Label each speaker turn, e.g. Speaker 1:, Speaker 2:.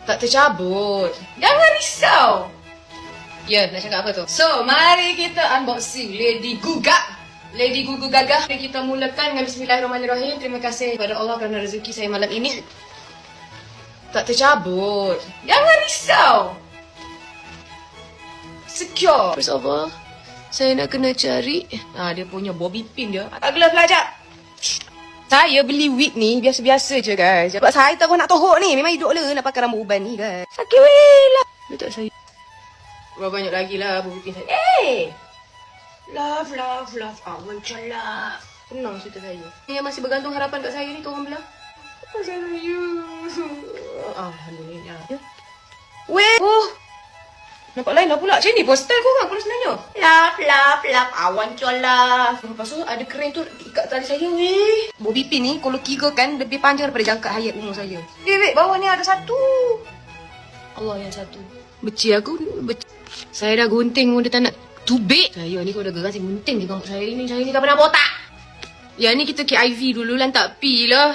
Speaker 1: Tak tercabut. Jangan risau. Ya, nak cakap apa tu? So, mari kita unboxing Lady Guga. Lady Gugu Gagah. Mari kita mulakan dengan bismillahirrahmanirrahim. Terima kasih kepada Allah kerana rezeki saya malam ini tak tercabut. Jangan risau. Secure. First of all, saya nak kena cari dia punya bobby pin dia. Glove lah jap. Saya beli wig ni biasa-biasa je guys. Sebab saya tak nak tohok ni. Memang hidup le nak pakai rambut uban ni guys. Sakit weh lah. Betul saya. Berapa banyak lagi lah bobby pin saya. Love. I want your love. Tenang cerita saya. Yang masih bergantung harapan kat saya ni korang belah. Pasal you. Alhamdulillah. Ya. Weh. Nampak lain lah pula. Macam ni pun style korang kalau sebenarnya. Love. I want your love. Lepas tu ada keren tu ikat tali saya weh. Bobby pin ni kalau kira kan lebih panjang daripada jangka hayat umur saya. Weh, bawah ni ada satu. Allah yang satu. Beci aku. Saya dah gunting pun dia tak nak tubik. Saya ni kalau dah gerang saya gunting di rambut saya ni. Saya ni tak pernah botak. Yang ni kita KIV dulu lah tak pi lah.